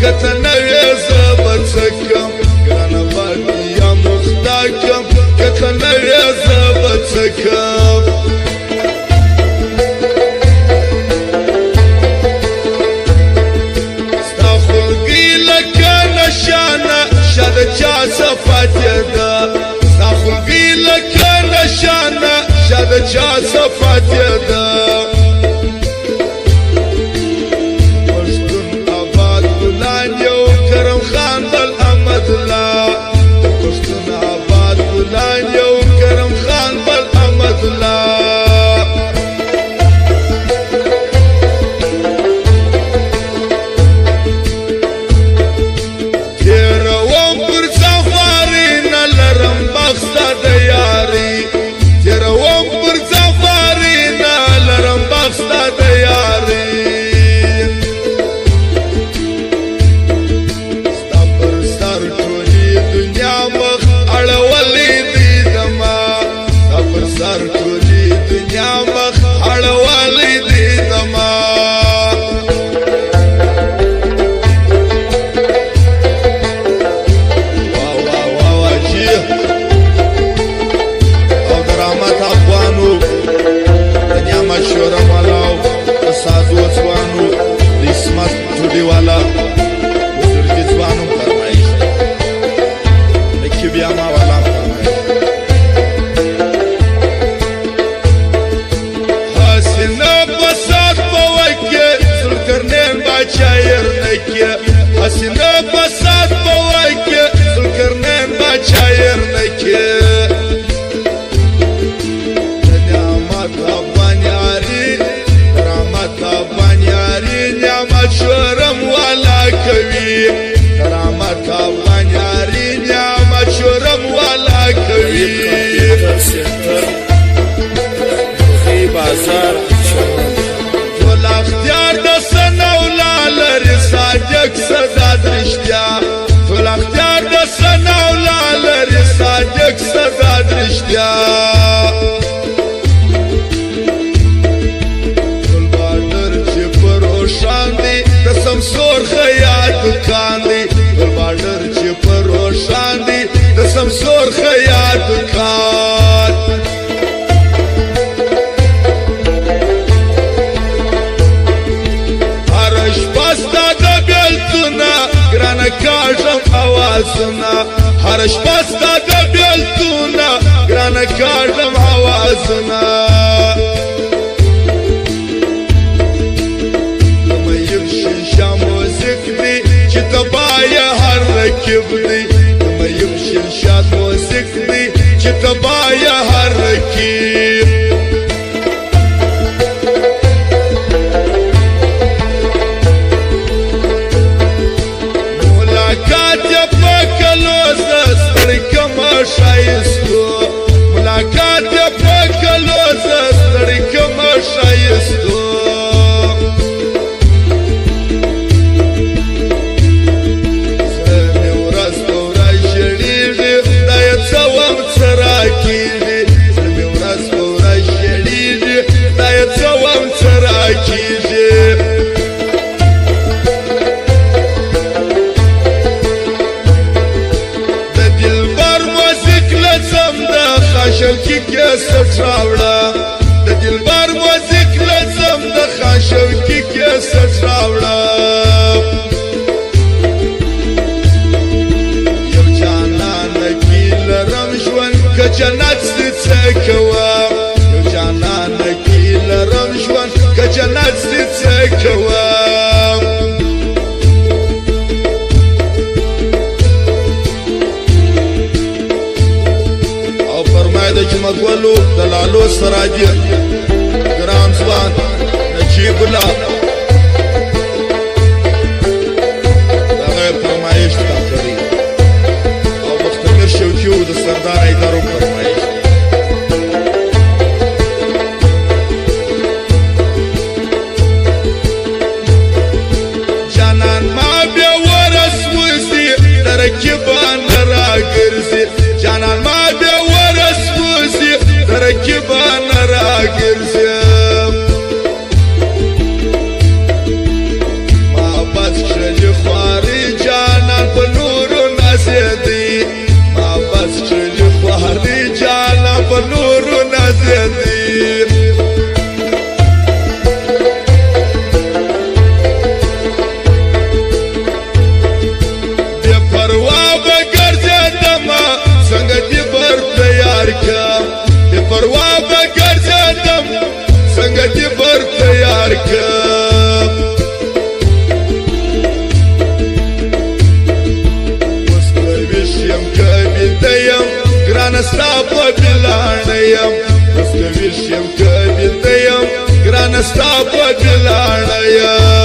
کته نوې زه به څه کم ګرانه بادیا مخدا کم کته نوې زه به څه کم ستا خلګي لکه نشانه شاده چا صفاتې ده ستا خلګي لکه نشانه شاده چا صفاتې ده والا بزرگی ځوانم فرمایش نکی بیا ما والا فرمایش حسینه بسات بوکه سلکرنین باچایر نکی حسینه بسات بوکه سلکرنین باچایر نکی نعمت ابانیاری رحمت ابانیاری نعمت شورم والا کوي کرامت افغانیاری نعمت شورم والا کوي بازار ټول اختیار د سنو لالر صادق صدا درشتیا ټول اختیار د سنو لالر صادق صدا درشتیا سمسور خیاط دکان دی گل بارڈر چی پر روشان دی سمسور خیاط دکان هرش پستا دا بیلتونا گرانه کاجم آوازونا هرش پستا دا بیلتونا گرانه کاجم آوازونا رکب دی میم شنشاد موسیق دی چی تبایا هر رکیب ملاقات یا پاکلوز ستر کم شایستو ملاقات یا پاکلوز ستر کم شایستو شوکی کې سټراوړه د دلبر موزیک لازم د خاشوکی کې سټراوړه یو جانان کې لرم ژوند ک جنت څه کوه یو جانان کې لرم ژوند ک جنت څه کوه د جمګولو دلالو سراجي ګران ځوان نجیب الله دا غیر فرمایش تا کړی او مختمر شوکیو د سردار ایدارو فرمایش جانان ما بیا ورس وسی ترکیبان را ګرځي جانان ما بیا ترکیبان را گرزیم ما بس شلی خواری سفر تیار کم مستویشیم کبیدیم گران ستا پا بلانیم مستویشیم کبیدیم گران ستا پا بلانیم